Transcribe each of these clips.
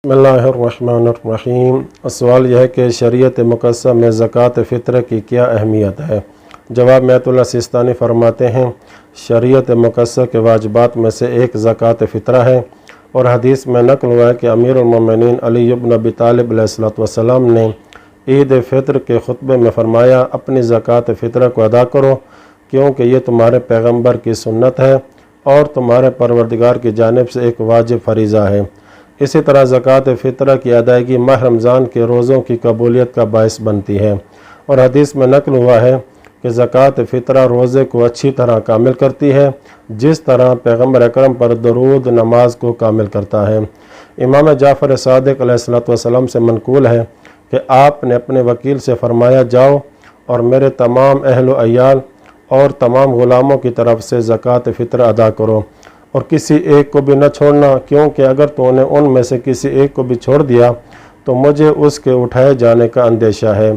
बिस्मिल्लाहिर्रहमानिर्रहीम। सवाल यह है कि शरीयत मुक़स्सम में ज़कात फ़ित्र की क्या अहमियत है। जवाब में आयतुल्लाह सिस्तानी फरमाते हैं, शरीयत मुक़स्सम के वाजिबात में से एक ज़कात फ़ित्र है और हदीस में नक़ल हुआ है कि अमीरुल मोमिनीन अली इब्न अबी तालिब अलैहिस्सलाम ने ईद फ़ित्र के खुतबे में फ़रमाया, अपनी ज़कात फ़ित्र को अदा करो क्योंकि ये तुम्हारे पैगम्बर की सुन्नत है और तुम्हारे परवरदिगार की जानिब से एक वाजिब फ़रीज़ा है। इसी तरह ज़कात फ़ित्र की अदायगी माह रमज़ान के रोज़ों की कबूलियत का बायस बनती है और हदीस में नक़ल हुआ है कि ज़कात फ़ित्र रोज़े को अच्छी तरह कामिल करती है, जिस तरह पैगम्बर अकरम पर दरूद नमाज को कामिल करता है। इमाम जाफ़र सादिक़ अलैहिस्सलाम से मनक़ूल है कि आपने अपने वकील से फ़रमाया, जाओ और मेरे तमाम अहल व अयाल और तमाम ग़ुलामों की तरफ से ज़कात फ़ित्र अदा करो और किसी एक को भी न छोड़ना, क्योंकि अगर तूने उनमें से किसी एक को भी छोड़ दिया तो मुझे उसके उठाए जाने का अंदेशा है।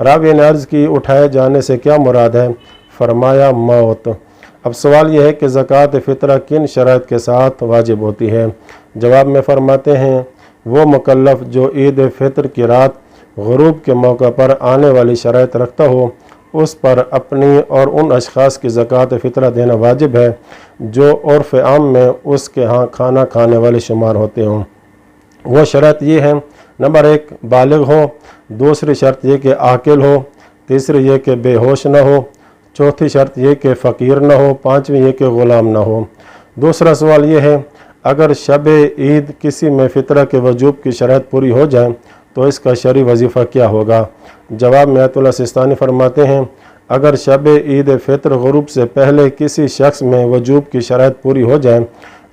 रावी ने अर्ज़ की, उठाए जाने से क्या मुराद है? फरमाया, मौत। अब सवाल यह है कि ज़कात फ़ित्र किन शराइत के साथ वाजिब होती है। जवाब में फ़रमाते हैं, वो मुकल्लफ़ जो ईद फ़ित्र की रात ग़ुरूब के मौका पर आने वाली शराइत रखता हो, उस पर अपनी और उन अशख़ास की ज़कात फ़ित्र देना वाजिब है जो उर्फ़ आम में उसके यहाँ खाना खाने वाले शुमार होते हों। वो शर्त ये है, नंबर 1 बालिग हो, दूसरी शर्त ये कि आकिल हो, तीसरी ये कि बेहोश न हो, चौथी शर्त ये कि फ़कीर न हो, पाँचवीं ये कि ग़ुलाम न हो। दूसरा सवाल ये है, अगर शब ईद किसी में फ़ित्र के वजूब की शर्त पूरी हो जाए तो इसका शरई वजीफ़ा क्या होगा। जवाब में आयतुल्लाह सिस्तानी फरमाते हैं, अगर शब ईद फ़ित्र ग़ुरूब से पहले किसी शख्स में वजूब की शर्त पूरी हो जाए,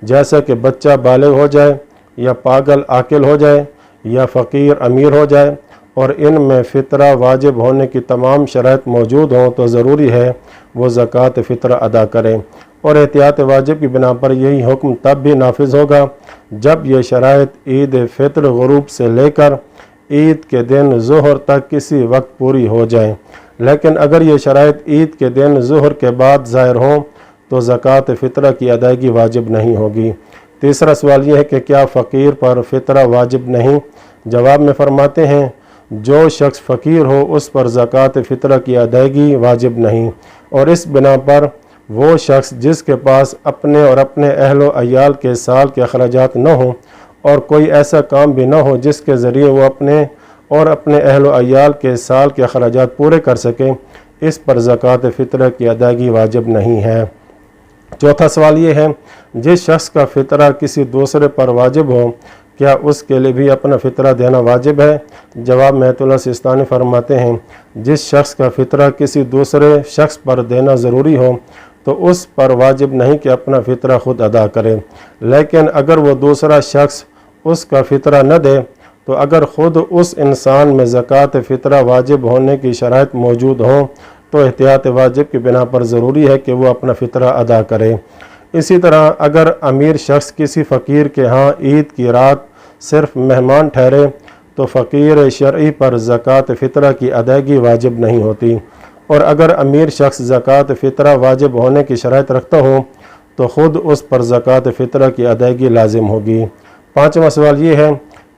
जैसा कि बच्चा बालिग हो जाए या पागल आकिल हो जाए या फ़कीर अमीर हो जाए और इनमें फ़ित्र वाजिब होने की तमाम शराइत मौजूद हों, तो ज़रूरी है वो ज़कात फ़ित्र अदा करें और एहतियात वाजिब की बिना पर यही हुक्म तब भी नाफिज होगा जब ये शराइत ईद फ़ित्र ग़ुरूब से लेकर ईद के दिन ज़ोहर तक किसी वक्त पूरी हो जाए। लेकिन अगर ये शराइत ईद के दिन ज़ोहर के बाद ज़ाहिर हों तो ज़कात फ़ित्र की अदायगी वाजिब नहीं होगी। तीसरा सवाल यह है कि क्या फ़कीर पर फ़ित्र वाजिब नहीं। जवाब में फ़रमाते हैं, जो शख्स फ़कीर हो उस पर ज़कात फ़ित्र की अदायगी वाजिब नहीं और इस बिना पर वो शख्स जिसके पास अपने और अपने अहल व अयाल के साल के अखराजात न हों और कोई ऐसा काम भी न हो जिसके ज़रिए वो अपने और अपने अहल व अयाल के साल के अखराजात पूरे कर सकें, इस पर ज़कात फ़ित्र की अदायगी वाजिब नहीं है। चौथा सवाल ये है, जिस शख्स का फ़ित्र किसी दूसरे पर वाजिब हो, क्या उसके लिए भी अपना फ़ित्र देना वाजिब है। जवाब में आयतुल्लाह सिस्तानी फरमाते हैं, जिस शख्स का फ़ित्र किसी दूसरे शख्स पर देना ज़रूरी हो तो उस पर वाजिब नहीं कि अपना फ़ित्र ख़ुद अदा करे, लेकिन अगर वो दूसरा शख्स उसका फ़ित्र न दे तो अगर ख़ुद उस इंसान में ज़कात फ़ित्र वाजिब होने की शराइत मौजूद हों तो एहतियात वाजिब की बिना पर ज़रूरी है कि वो अपना फ़ित्र अदा करे। इसी तरह अगर अमीर शख्स किसी फ़कीर के यहाँ ईद की रात सिर्फ़ मेहमान ठहरे तो फ़कीर शरई पर ज़कात फ़ित्र की अदायगी वाजिब नहीं होती और अगर अमीर शख्स ज़कात फ़ित्र वाजिब होने की शराइत रखता हो तो ख़ुद उस पर ज़कात फ़ित्र की अदायगी लाजिम होगी। पाँचवा सवाल ये है,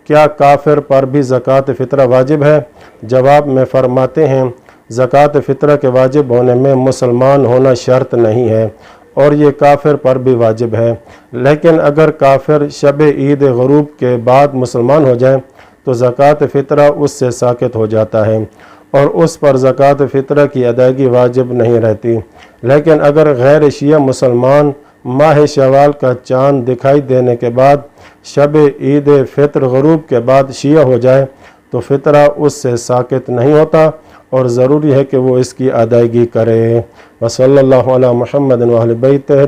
क्या काफिर पर भी ज़कात फ़ित्र वाजिब है। जवाब में फ़रमाते हैं, ज़कात फ़ित्र के वाजिब होने में मुसलमान होना शर्त नहीं है और ये काफिर पर भी वाजिब है, लेकिन अगर काफिर शब ईद ग़ुरूब के बाद मुसलमान हो जाए तो ज़कात फ़ित्र उससे साक़ित हो जाता है और उस पर ज़कात फ़ित्र की अदायगी वाजिब नहीं रहती। लेकिन अगर गैर शिया मुसलमान माह शवाल का चाँद दिखाई देने के बाद शब ईद फ़ित्र ग़ुरूब के बाद शिया हो जाए तो फ़ित्र उससे साक़ित नहीं होता और ज़रूरी है कि वो इसकी अदायगी करे। वसल्लल्लाहु अला मुहम्मद व अहले बैतिही।